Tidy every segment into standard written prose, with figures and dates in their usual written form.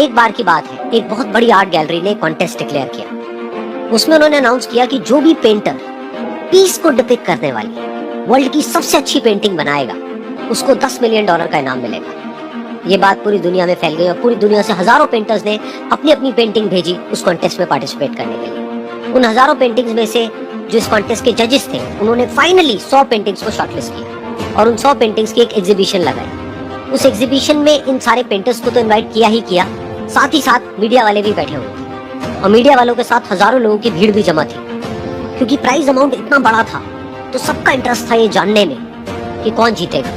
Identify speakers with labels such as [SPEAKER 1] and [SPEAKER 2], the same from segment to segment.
[SPEAKER 1] एक बार की बात है, एक बहुत बड़ी आर्ट गैलरी ने कॉन्टेस्ट डिक्लेयर किया। उसमें उन्होंने अनाउंस किया कि जो भी पेंटर पीस को डिपिक्ट करने वाली वर्ल्ड की सबसे अच्छी पेंटिंग बनाएगा उसको $10 मिलियन का इनाम मिलेगा। ये बात पूरी दुनिया में फैल गई और पूरी दुनिया से हजारों पेंटर्स ने अपनी अपनी पेंटिंग भेजी उस कॉन्टेस्ट में पार्टिसिपेट करने के लिए। उन हजारों पेंटिंग्स में से जो इस कॉन्टेस्ट के जजेस थे उन्होंने फाइनली 100 पेंटिंग्स को शॉर्टलिस्ट किया और उन 100 पेंटिंग्स की एक एग्जीबिशन लगाई। उस एग्जीबिशन में इन सारे पेंटर्स को तो इनवाइट किया ही किया, साथ ही साथ मीडिया वाले भी बैठे हुए थे और मीडिया वालों के साथ हजारों लोगों की भीड़ भी जमा थी। क्योंकि प्राइज अमाउंट इतना बड़ा था तो सबका इंटरेस्ट था ये जानने में कि कौन जीतेगा,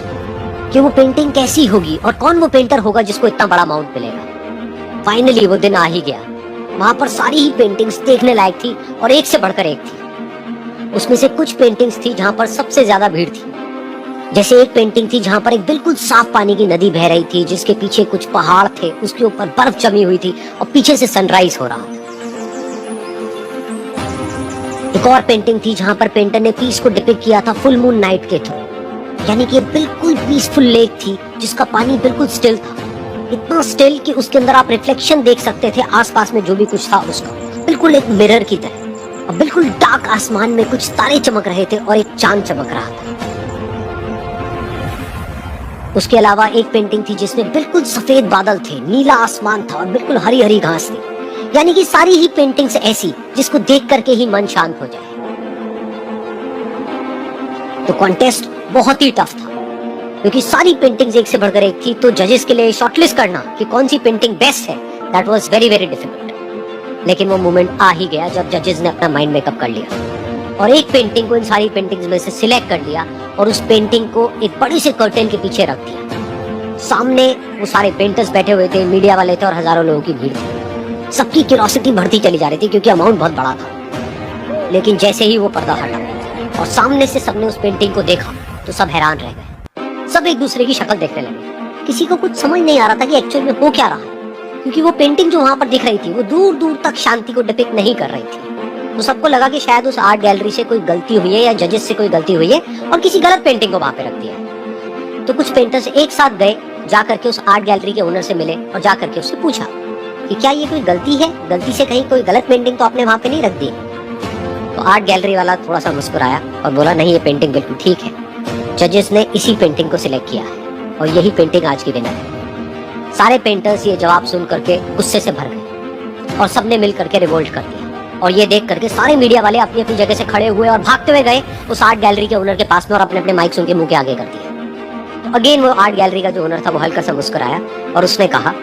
[SPEAKER 1] कि वो पेंटिंग कैसी होगी और कौन वो पेंटर होगा जिसको इतना बड़ा अमाउंट मिलेगा। फाइनली वो दिन आ ही गया। वहां पर सारी ही पेंटिंग्स देखने लायक थी और एक से बढ़कर एक थी। उसमें से कुछ पेंटिंग्स थी जहां पर सबसे ज्यादा भीड़ थी। जैसे एक पेंटिंग थी जहां पर एक बिल्कुल साफ पानी की नदी बह रही थी जिसके पीछे कुछ पहाड़ थे, उसके ऊपर बर्फ जमी हुई थी और पीछे से सनराइज हो रहा था। एक और पेंटिंग थी जहां पर पेंटर ने पीस को डिपिक्ट किया था फुल मून नाइट के थ्रू, यानी कि बिल्कुल पीसफुल लेक थी जिसका पानी बिल्कुल स्टिल था, इतना स्टिल कि उसके अंदर आप रिफ्लेक्शन देख सकते थे आसपास में जो भी कुछ था उसका, बिल्कुल एक मिरर की तरह। और बिल्कुल डार्क आसमान में कुछ तारे चमक रहे थे और एक चांद चमक रहा था। उसके अलावा एक पेंटिंग थी जिसमें बिल्कुल सफेद बादल थे, नीला आसमान था और बिल्कुल हरी हरी घास थी, यानी कि सारी ही पेंटिंग्स ऐसी जिसको देख करके ही मन शांत हो जाए। तो कॉन्टेस्ट बहुत ही टफ था क्योंकि सारी पेंटिंग्स एक से बढ़कर एक थी, तो जजेस के लिए शॉर्टलिस्ट करना कि कौन सी पेंटिंग बेस्ट है, that was very very difficult. लेकिन वो मोमेंट आ ही गया जब जजेस ने अपना माइंड मेकअप कर लिया और एक पेंटिंग को इन सारी पेंटिंग्स में से सिलेक्ट कर लिया और उस पेंटिंग को एक बड़ी से कर्टेन के पीछे रख दिया। सामने वो सारे पेंटर्स बैठे हुए थे, मीडिया वाले थे और हजारों लोगों की भीड़ थी। सबकी क्यूरियोसिटी बढ़ती चली जा रही थी क्योंकि अमाउंट बहुत बड़ा था। लेकिन जैसे ही वो पर्दा हटा और सामने से सबने उस पेंटिंग को देखा तो सब हैरान रह गए। सब एक दूसरे की शक्ल देखने लगे। किसी को कुछ समझ नहीं आ रहा था कि एक्चुअल में हो क्या रहा है, क्योंकि वो पेंटिंग जो वहां पर दिख रही थी वो दूर दूर तक शांति को डिपिक्ट नहीं कर रही थी। तो सबको लगा कि शायद उस आर्ट गैलरी से कोई गलती हुई है या जजेस से कोई गलती हुई है और किसी गलत पेंटिंग को वहां पे रख दिया है। तो कुछ पेंटर्स एक साथ गए, जाकर के उस आर्ट गैलरी के ओनर से मिले और जाकर के उससे पूछा कि क्या ये कोई गलती है, गलती से कहीं कोई गलत पेंटिंग तो आपने वहां पे नहीं रख दी। तो आर्ट गैलरी वाला थोड़ा सा मुस्कुराया और बोला नहीं, ये पेंटिंग बिल्कुल ठीक है, जजेस ने इसी पेंटिंग को सिलेक्ट किया है और यही पेंटिंग आज की विनर है। सारे पेंटर्स ये जवाब सुन करके गुस्से से भर गए और सबने मिल करके रिवोल्ट कर दिया। और ये देख करके सारे मीडिया वाले अपनी अपनी जगह से खड़े हुए और भागते हुए गए उस आर्ट गैलरी के ओनर के पास में और अपने अपने माइक्स उनके मुंह के आगे कर दिए। तो अगेन वो आर्ट गैलरी का जो ओनर था वो हल्का सा मुस्कुराया और उसने कहा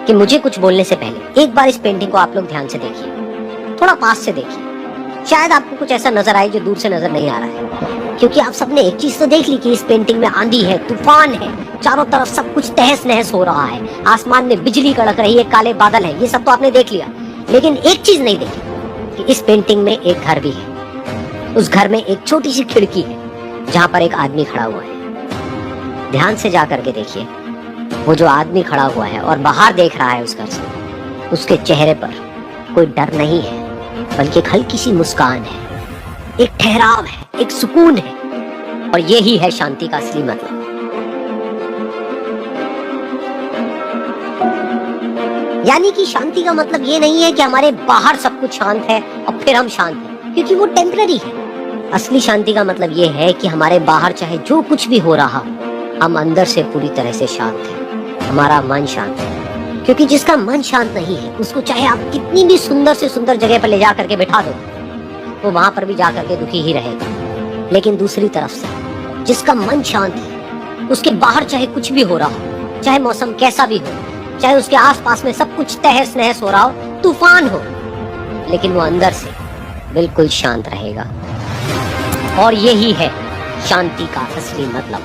[SPEAKER 1] कि मुझे कुछ बोलने से पहले एक बार इस पेंटिंग को आप लोग ध्यान से देखिए, थोड़ा पास से देखिए, शायद आपको कुछ ऐसा नजर आए जो दूर से नजर नहीं आ रहा है। क्योंकि आप सबने एक चीज तो देख ली कि इस पेंटिंग में आंधी है, तूफान है, चारों तरफ सब कुछ तहस नहस हो रहा है, आसमान में बिजली कड़क रही है, काले बादल हैं, ये सब तो आपने देख लिया। लेकिन एक चीज नहीं देखी कि इस पेंटिंग में एक घर भी है। उस घर में एक छोटी सी खिड़की है जहां पर एक आदमी खड़ा हुआ है। ध्यान से जा करके देखिए, वो जो आदमी खड़ा हुआ है और बाहर देख रहा है उस घर से, उसके चेहरे पर कोई डर नहीं है बल्कि एक हल्की सी मुस्कान है, एक ठहराव है, एक सुकून है। और यही है शांति का असली मतलब। यानी कि शांति का मतलब ये नहीं है कि हमारे बाहर सब कुछ शांत है और फिर हम शांत हैं, क्योंकि वो टेम्पररी है। असली शांति का मतलब ये है कि हमारे बाहर चाहे जो कुछ भी हो रहा, हम अंदर से पूरी तरह से शांत हैं, हमारा मन शांत है। क्योंकि जिसका मन शांत नहीं है उसको चाहे आप कितनी भी सुंदर से सुंदर जगह पर ले जा करके बैठा दो, वो वहां पर भी जा करके दुखी ही रहेगा। लेकिन दूसरी तरफ से जिसका मन शांत है, उसके बाहर चाहे कुछ भी हो रहा हो, चाहे मौसम कैसा भी हो, चाहे उसके आसपास में सब कुछ तहस नहस हो रहा हो, तूफान हो, लेकिन वो अंदर से बिल्कुल शांत रहेगा। और यही है शांति का असली मतलब।